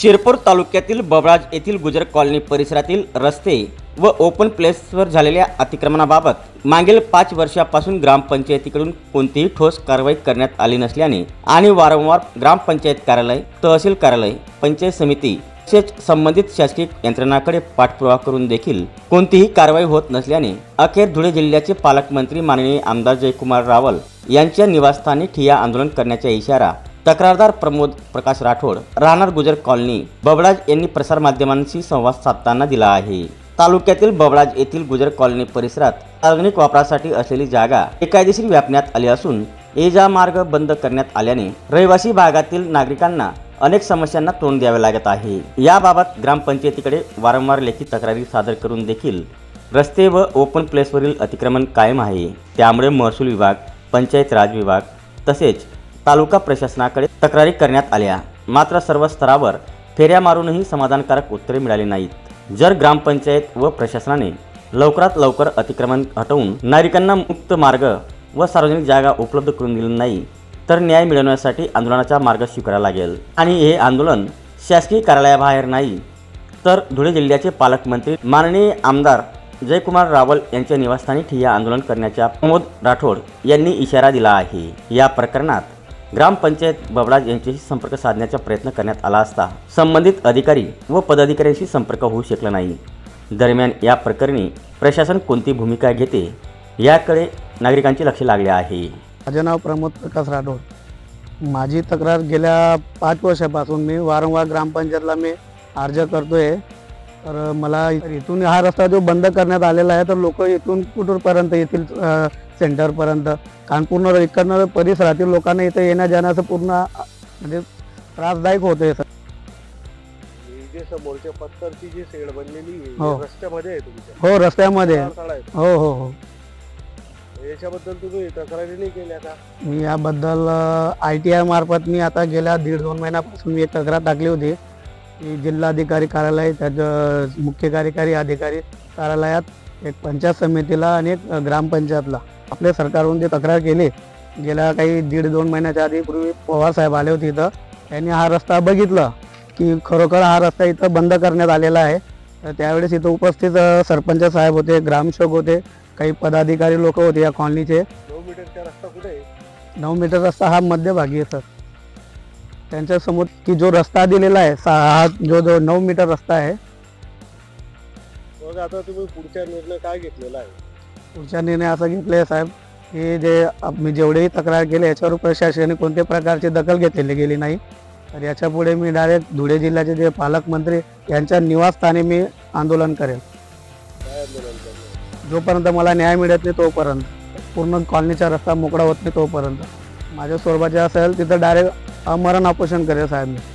शिरपूर तालुक्यातील बबळाज येथील गुजर कॉलनी परिसरातील रस्ते व ओपन प्लेसवर झालेल्या अतिक्रमणाबाबत मागील 5 वर्षापासून ग्रामपंचायतीकडून कोणतीही ठोस कारवाई करण्यात आली नसल्याने आणि वारंवार ग्रामपंचायत कार्यालय, तहसील कार्यालय, पंचायत समिती तसेच संबंधित शासकीय यंत्रणांकडे पाठपुरावा करून देखील कोणतीही कारवाई होत नसल्याने अखेर धुळे जिल्ह्याचे पालकमंत्री माननीय आमदार जयकुमार रावल यांच्या निवासस्थानी ठिय्या आंदोलन करण्याचा इशारा तक्रारदार प्रमोद प्रकाश राठोड राहणार गुजर कॉलनी बबळाज यांनी प्रसारमाध्यमांशी संवाद साधताना दिला आहे। तालुक्यातील बबळाज येथील गुजर कॉलनी परिसरात सार्वजनिक वापरासाठी असलेली जागा बेकायदेशीर व्यापण्यात आली असून ये-जा मार्ग बंद करण्यात आल्याने रहिवासी भागातील नागरिकांना अनेक समस्यांना तोंड द्यावे लागत आहे। याबाबत ग्रामपंचायतीकडे वारंवार लेखी तक्रारी सादर करून देखील रस्ते व ओपन प्लेसवरील अतिक्रमण कायम आहे। त्यामुळे महसूल विभाग, पंचायत राज विभाग तसेच तालुका प्रशासनाकडे तक्रारी करण्यात आल्या, मात्र सर्व स्तरावर फेऱ्या मारूनही समाधानकारक उत्तरे मिळाली नाहीत। जर ग्रामपंचायत व प्रशासनाने लवकरात लवकर अतिक्रमण हटवून नागरिकांना मुक्त मार्ग व सार्वजनिक जागा उपलब्ध करून दिली नाही तर न्याय मिळवण्यासाठी आंदोलनाचा मार्ग स्वीकारावा लागेल आणि हे आंदोलन शासकीय कार्यालयाबाहेर नाही तर धुळे जिल्ह्याचे पालकमंत्री माननीय आमदार जयकुमार रावल यांच्या निवासस्थानी ठिय्या आंदोलन करण्याचा प्रमोद राठोड यांनी इशारा दिला आहे। या प्रकरणात ग्रामपंचायत बबळाज यांच्याशी संपर्क साधण्याचा प्रयत्न करण्यात आला असता संबंधित अधिकारी व पदाधिकाऱ्यांशी संपर्क होऊ शकला नाही। दरम्यान या प्रकरणी प्रशासन कोणती भूमिका घेते याकडे नागरिकांचे लक्ष लागले आहे। माझे नाव प्रमोद प्रकाश राठोड। माझी तक्रार गेल्या 5 वर्षापासून मी वारंवार ग्रामपंचायतला मी अर्ज करतोय, तर मला इथून हा रस्ता जो बंद करण्यात आलेला आहे तर लोक इथून कुठपर्यंत येतील सेंटरपर्यंत, कारण पूर्ण इकडनं परिसरातील लोकांना इथे येण्या जाण्याचं पूर्ण म्हणजे त्रासदायक होतंय सर। जे समोरच्या पत्थरची जी शेड बनलेली हो रस्त्यामध्ये आहे तुमच्या? हो रस्त्यामध्ये हो हो हो। याच्याबद्दल तुम्ही तक्रारी नाही केल्या का? मी याबद्दल ITI मार्फत मी आता गेल्या 1.5-2 महिन्यापासून मी एक तक्रार टाकली होती की जिल्हाधिकारी कार्यालय, त्याच्या मुख्य कार्यकारी अधिकारी कार्यालयात, एक पंचायत समितीला आणि एक ग्रामपंचायतला आपल्या सरकारवरून जी तक्रार केली गेल्या काही 1.5-2 महिन्याच्या आधी पूर्वी पवार साहेब आले होते इथं। त्यांनी हा रस्ता बघितला की खरोखर हा रस्ता इथं बंद करण्यात आलेला आहे। तर त्यावेळेस इथं उपस्थित सरपंच साहेब होते, ग्रामसेवक होते, काही पदाधिकारी लोक होते या कॉलनीचे। 9 मीटरचा रस्ता कुठे आहे? 9 मीटर रस्ता हा मध्यभागी आहे सर। त्यांच्या समोर की जो रस्ता दिलेला आहे हा जो 9 मीटर रस्ता आहे। मग आता तुम्ही पुढचा निर्णय काय घेतलेला आहे? पुढचा निर्णय असा घेतला साहेब की जे मी जेवढेही तक्रार केली याच्यावर प्रशासनाने कोणत्या प्रकारची दखल घेतलेली गेली नाही, तर याच्या पुढे मी डायरेक्ट धुळे जिल्ह्याचे जे पालकमंत्री यांच्या निवासस्थानी मी आंदोलन करेल। काय आंदोलन करणार? जोपर्यंत मला न्याय मिळत नाही तोपर्यंत, पूर्ण कॉलनीचा रस्ता मोकळा होत नाही तोपर्यंत, माझ्या स्वरूपाचे असेल तिथं डायरेक्ट मरण उपोषण करेल साहेब मी।